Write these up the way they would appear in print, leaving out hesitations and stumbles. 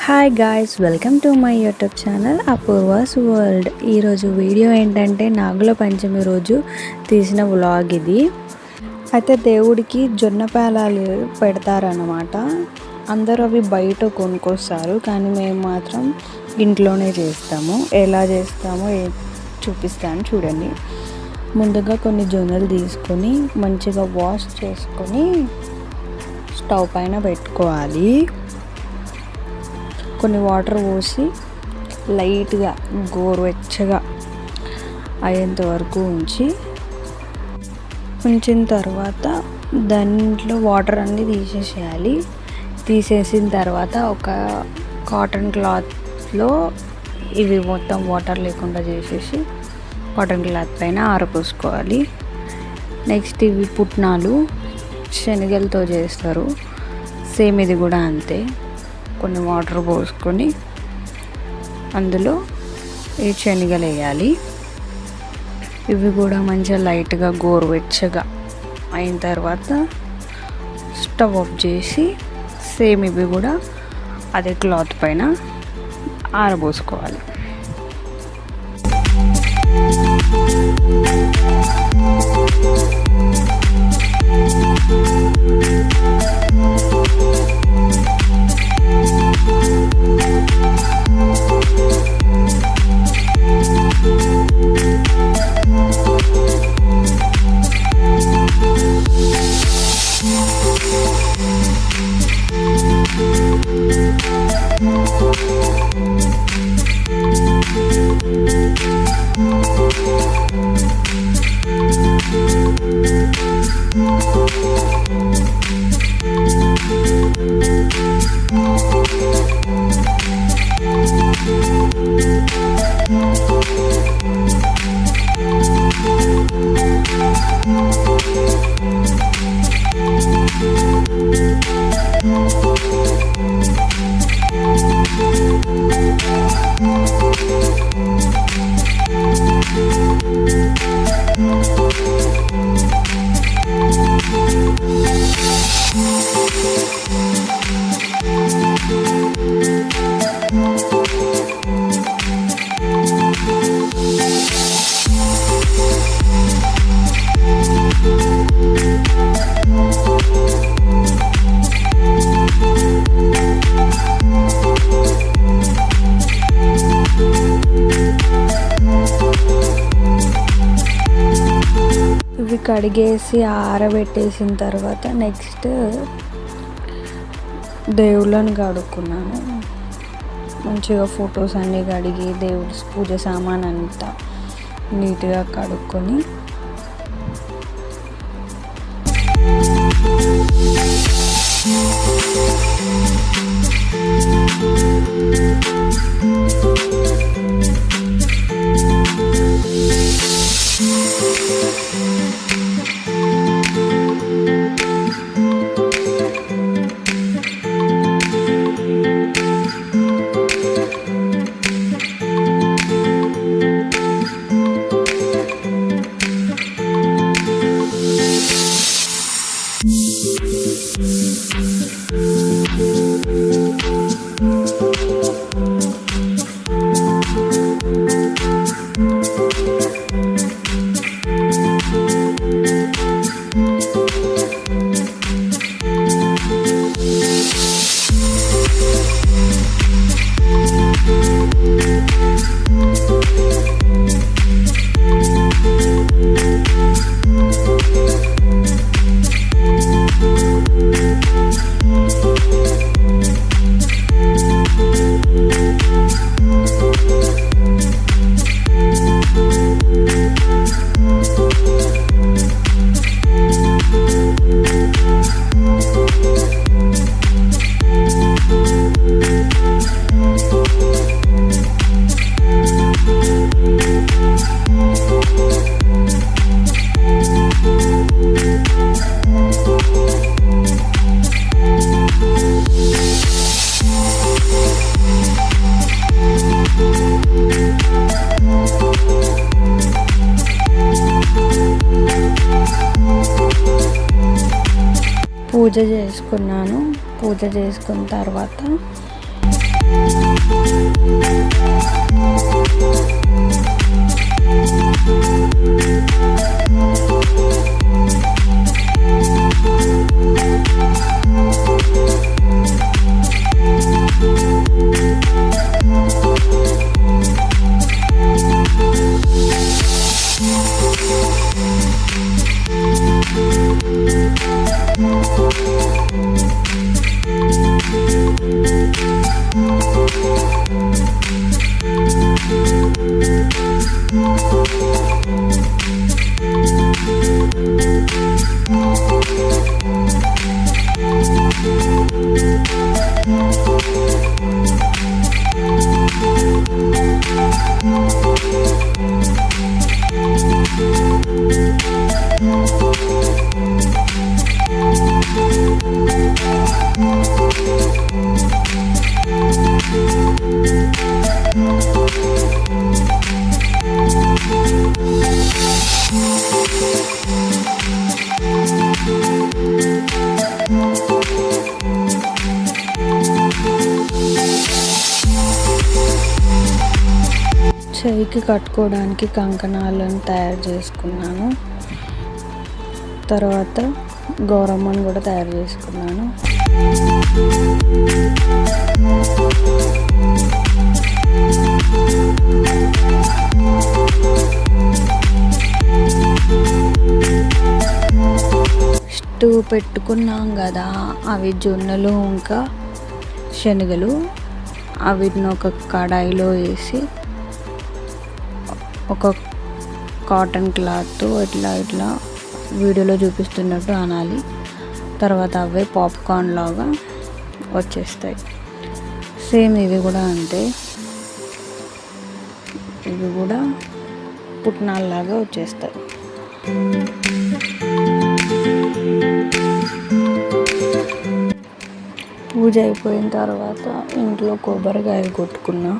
Hi guys, welcome to my YouTube channel Apoorva's world. ఈరోజు video ఏంటంటే నాగుల పంచమి రోజు తీసిన వ్లాగ్ ఇది. అయితే దేవుడికి జొన్న పేలాలు పెడతారన్నమాట. అందరూ అవి బయట కొనుక్కొస్తారు, కానీ మేము మాత్రం ఇంట్లోనే చేస్తాము. ఎలా చేస్తామో చూపిస్తాను చూడండి. ముందుగా కొన్ని జొన్నలు తీసుకొని మంచిగా వాష్ చేసుకొని స్టవ్ పైన పెట్టుకోవాలి. కొన్ని వాటర్ పోసి లైట్గా గోరువెచ్చగా అయ్యేంత వరకు ఉంచిన తర్వాత దాంట్లో వాటర్ అన్నీ తీసేసేయాలి. తీసేసిన తర్వాత ఒక కాటన్ క్లాత్లో ఇవి మొత్తం వాటర్ లేకుండా చేసేసి కాటన్ క్లాత్ పైన ఆరపోసుకోవాలి. నెక్స్ట్ ఇవి పుట్నాలు శనగలతో చేస్తారు, సేమ్ ఇది కూడా అంతే. కొన్ని వాటర్ పోసుకొని అందులో ఈ శనగలు వేయాలి. ఇవి కూడా మంచిగా లైట్గా గోరువెచ్చగా అయిన తర్వాత స్టవ్ ఆఫ్ చేసి సేమ్ ఇవి కూడా అదే క్లాత్ పైన ఆరబోసుకోవాలి. ఇవి కడిగేసి ఆరబెట్టేసిన తర్వాత నెక్స్ట్ దేవుళ్ళని కడుక్కున్నాను. మంచిగా ఫొటోస్ అన్నీ కడిగి దేవుడి పూజ సామాన్ అంతా నీట్గా కడుక్కొని పూజ చేసుకున్నాను. పూజ చేసుకున్న తర్వాత చెయ్యికి కట్టుకోవడానికి కంకణాలను తయారు చేసుకున్నాను. తర్వాత గౌరమ్మను కూడా తయారు చేసుకున్నాను. స్టవ్ పెట్టుకున్నాం కదా, అవి జొన్నలు ఇంకా శనగలు, వీటిని ఒక కడాయిలో వేసి ఒక కాటన్ క్లాత్ ఇట్లా వీడియోలో చూపిస్తున్నట్టు అనాలి. తర్వాత అవే పాప్కార్న్ లాగా వచ్చేస్తాయి. సేమ్ ఇవి కూడా అంతే, ఇవి కూడా పుట్నాల్లాగా వచ్చేస్తాయి. పూజ అయిపోయిన తర్వాత ఇంట్లో కొబ్బరికాయలు కొట్టుకున్నా.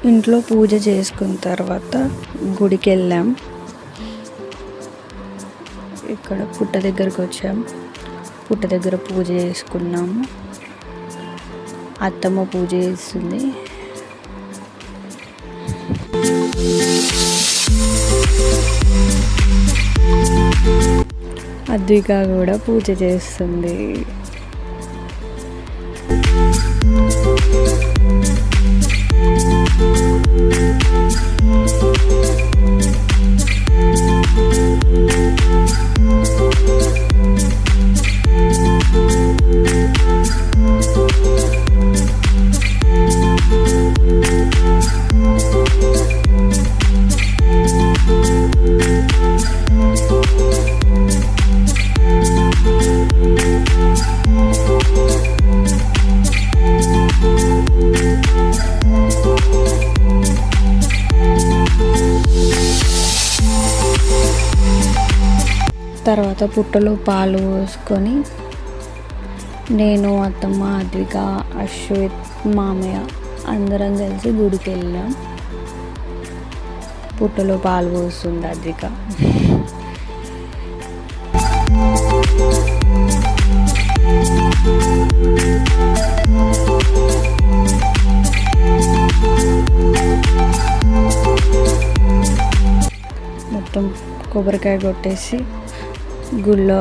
ఇంట్లో పూజ చేసుకున్న తర్వాత గుడికి వెళ్ళాం. ఇక్కడ పుట్ట దగ్గరకు వచ్చాం. పుట్ట దగ్గర పూజ చేసుకున్నాము. అత్తమ్మ పూజ చేస్తుంది. అద్విక కూడా పూజ చేస్తుంది. తర్వాత పుట్టలో పాలు పోసుకొని నేను, అత్తమ్మ, అద్విక, అశ్విత్, మామయ్య అందరం కలిసి గుడికి వెళ్ళాం. పుట్టలో పాలు పోస్తుంది అద్విక. మొత్తం కొబ్బరికాయ కొట్టేసి గుళ్ళో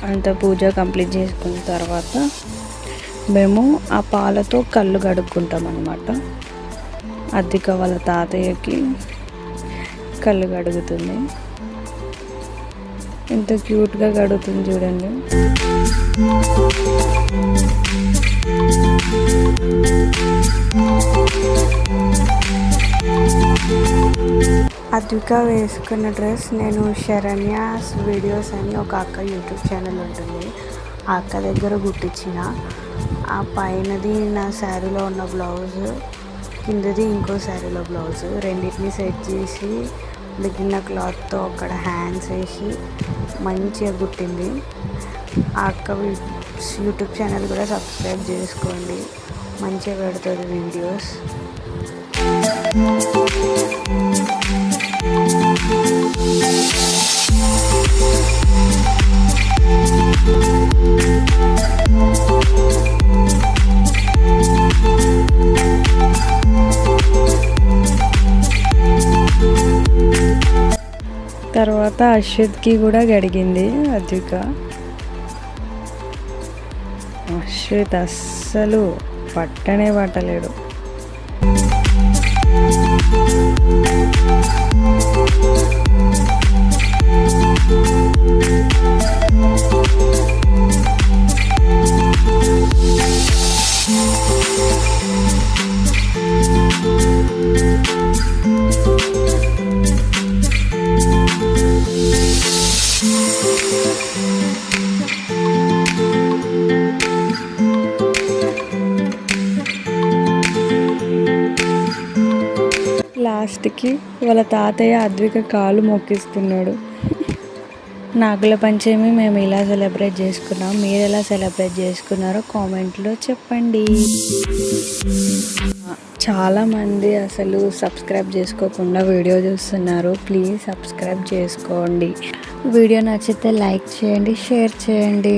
అంత పూజ కంప్లీట్ చేసుకున్న తర్వాత మేము ఆ పాలతో కళ్ళు కడుక్కుంటాం అన్నమాట. అద్విక వాళ్ళ తాతయ్యకి కళ్ళు కడుగుతుంది. ఎంత క్యూట్గా కడుగుతుంది చూడండి. అద్విక వేసుకున్న డ్రెస్ నేను శరణ్యాస్ వీడియోస్ అని ఒక అక్క యూట్యూబ్ ఛానల్ ఉంటుంది, ఆ అక్క దగ్గర కుట్టించిన. ఆ పైనది నా శారీలో ఉన్న బ్లౌజ్, కిందది ఇంకో శారీలో బ్లౌజ్, రెండింటిని సెట్ చేసి మిగిలిన క్లాత్తో అక్కడ హ్యాండ్స్ వేసి మంచిగా కుట్టింది. ఆ అక్క యూట్యూబ్ ఛానల్ కూడా సబ్స్క్రైబ్ చేసుకోండి, మంచిగా పెడుతుంది వీడియోస్. తర్వాత అశ్విత్కి కూడా గడిగింది అద్విక. అశ్విత్ అస్సలు పట్టనే పట్టలేడు. లాస్ట్కి వాళ్ళ తాతయ్య అద్విక కాలు మొక్కిస్తున్నాడు. నాగుల పంచమి మేము ఇలా సెలబ్రేట్ చేసుకున్నాం. మీరు ఎలా సెలబ్రేట్ చేసుకున్నారో కామెంట్లో చెప్పండి. చాలామంది అసలు సబ్స్క్రైబ్ చేసుకోకుండా వీడియో చూస్తున్నారు. ప్లీజ్ సబ్స్క్రైబ్ చేసుకోండి. వీడియో నచ్చితే లైక్ చేయండి, షేర్ చేయండి.